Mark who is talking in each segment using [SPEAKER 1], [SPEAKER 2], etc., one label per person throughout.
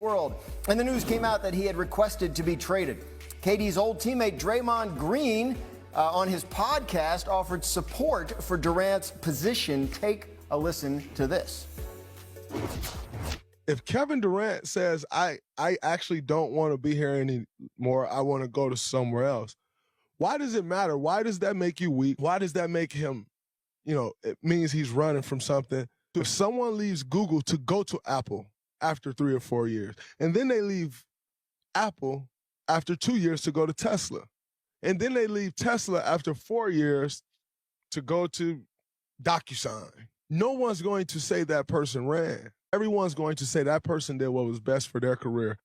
[SPEAKER 1] world. And the news came out that he had requested to be traded. KD's old teammate Draymond Green on his podcast offered support for Durant's position. Take a listen to this.
[SPEAKER 2] If Kevin Durant says, I actually don't want to be here anymore, I want to go to somewhere else, why does it matter? Why does that make you weak? Why does that make him, it means he's running from something. If someone leaves Google to go to Apple after 3 or 4 years, and then they leave Apple after 2 years to go to Tesla, and then they leave Tesla after 4 years to go to DocuSign, no one's going to say that person ran. Everyone's going to say that person did what was best for their career.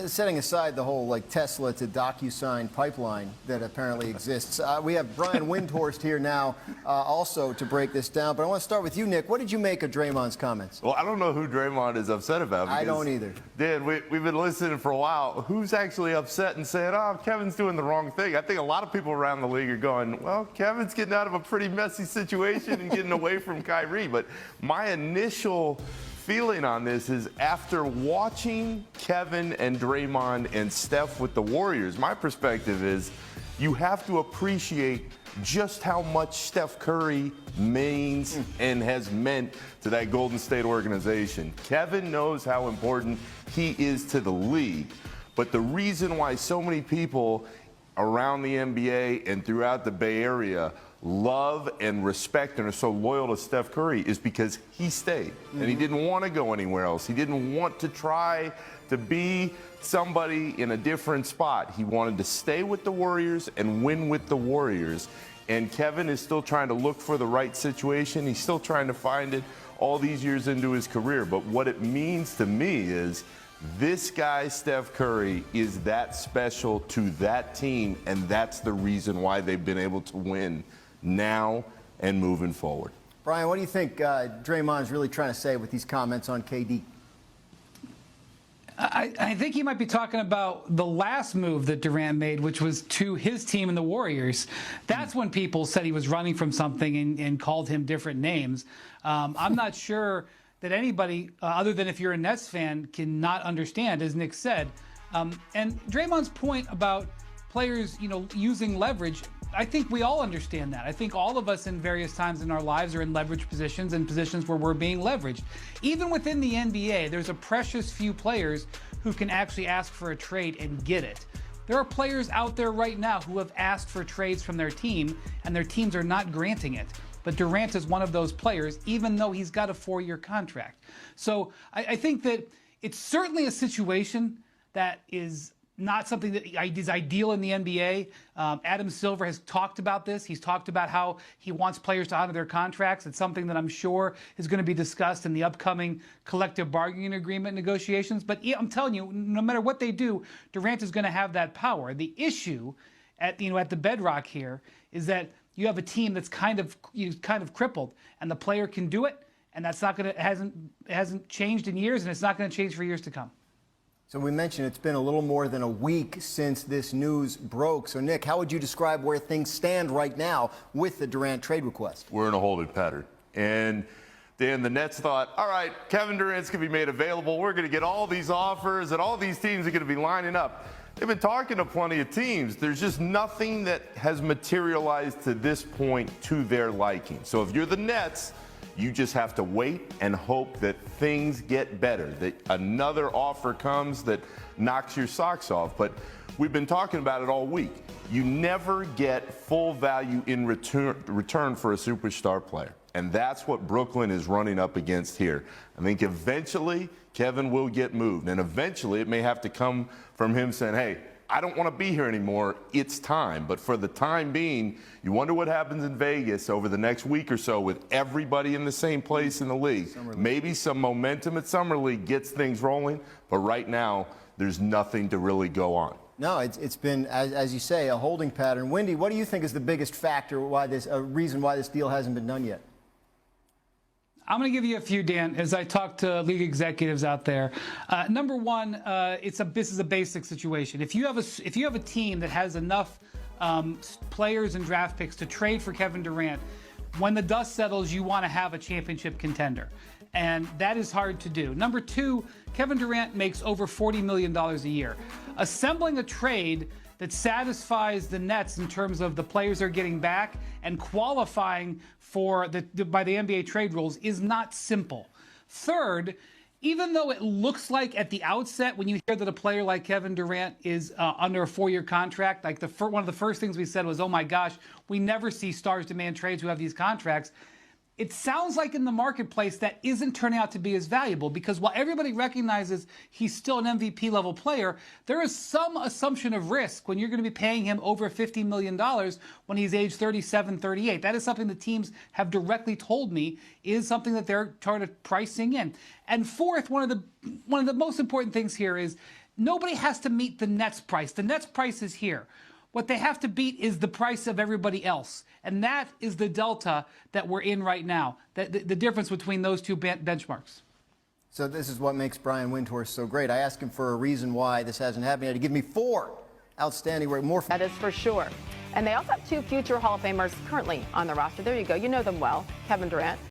[SPEAKER 1] Setting aside the whole Tesla to DocuSign pipeline that apparently exists, we have Brian Windhorst here now also to break this down. But I want to start with you, Nick. What did you make of Draymond's comments?
[SPEAKER 3] Well, I don't know who Draymond is upset about.
[SPEAKER 1] I don't either.
[SPEAKER 3] Dan, we've been listening for a while. Who's actually upset and saying, oh, Kevin's doing the wrong thing? I think a lot of people around the league are going, well, Kevin's getting out of a pretty messy situation and getting away from Kyrie. But my initial feeling on this is, after watching Kevin and Draymond and Steph with the Warriors, my perspective is you have to appreciate just how much Steph Curry means and has meant to that Golden State organization. Kevin knows how important he is to the league, but the reason why so many people around the NBA and throughout the Bay Area love and respect and are so loyal to Steph Curry is because he stayed. And he didn't want to go anywhere else. He didn't want to try to be somebody in a different spot. He wanted to stay with the Warriors and win with the Warriors. And Kevin is still trying to look for the right situation. He's still trying to find it all these years into his career. But what it means to me is this guy, Steph Curry, is that special to that team, and that's the reason why they've been able to win now and moving forward.
[SPEAKER 1] Brian, what do you think Draymond's really trying to say with these comments on KD?
[SPEAKER 4] I think he might be talking about the last move that Durant made, which was to his team and the Warriors. That's when people said he was running from something and called him different names. I'm not sure that anybody, other than if you're a Nets fan, cannot understand, as Nick said. And Draymond's point about players, using leverage, I think we all understand that. I think all of us in various times in our lives are in leverage positions and positions where we're being leveraged. Even within the NBA, there's a precious few players who can actually ask for a trade and get it. There are players out there right now who have asked for trades from their team, and their teams are not granting it. But Durant is one of those players, even though he's got a 4-year contract. So I think that it's certainly a situation that is not something that is ideal in the NBA. Adam Silver has talked about this. He's talked about how he wants players to honor their contracts. It's something that I'm sure is going to be discussed in the upcoming collective bargaining agreement negotiations. But I'm telling you, no matter what they do, Durant is going to have that power. The issue at the bedrock here is that you have a team that's kind of crippled, and the player can do it, and that's not going to hasn't changed in years, and it's not going to change for years to come.
[SPEAKER 1] So we mentioned it's been a little more than a week since this news broke. So, Nick, how would you describe where things stand right now with the Durant trade request?
[SPEAKER 3] We're in a holding pattern. And then the Nets thought, all right, Kevin Durant's going to be made available. We're going to get all these offers, and all these teams are going to be lining up. They've been talking to plenty of teams. There's just nothing that has materialized to this point to their liking. So if you're the Nets, you just have to wait and hope that things get better, that another offer comes that knocks your socks off. But we've been talking about it all week. You never get full value in return for a superstar player. And that's what Brooklyn is running up against here. I think eventually Kevin will get moved. And eventually it may have to come from him saying, hey, I don't want to be here anymore. It's time. But for the time being, you wonder what happens in Vegas over the next week or so with everybody in the same place in the league. Maybe some momentum at Summer League gets things rolling. But right now, there's nothing to really go on.
[SPEAKER 1] No, it's been, as you say, a holding pattern. Wendy, what do you think is the biggest factor, reason why this deal hasn't been done yet?
[SPEAKER 4] I'm going to give you a few, Dan, as I talk to league executives out there. Number one, this is a basic situation. If you have a team that has enough players and draft picks to trade for Kevin Durant, when the dust settles, you want to have a championship contender. and that is hard to do. Number two, Kevin Durant makes over $40 million a year. Assembling a trade that satisfies the Nets in terms of the players they're getting back and qualifying for by the NBA trade rules is not simple. Third, even though it looks like at the outset, when you hear that a player like Kevin Durant is under a 4-year contract, like one of the first things we said was, oh my gosh, we never see stars demand trades who have these contracts. It sounds like in the marketplace that isn't turning out to be as valuable, because while everybody recognizes he's still an MVP level player, there is some assumption of risk when you're going to be paying him over $50 million when he's age 37, 38. That is something the teams have directly told me is something that they're trying to pricing in. And fourth, one of the most important things here is nobody has to meet the Nets price. The Nets price is here. What they have to beat is the price of everybody else. And that is the delta that we're in right now, the difference between those two benchmarks.
[SPEAKER 1] So this is what makes Brian Windhorst so great. I asked him for a reason why this hasn't happened. He had to give me 4 outstanding, more.
[SPEAKER 5] That is for sure. And they also have 2 future Hall of Famers currently on the roster. There you go. You know them well. Kevin Durant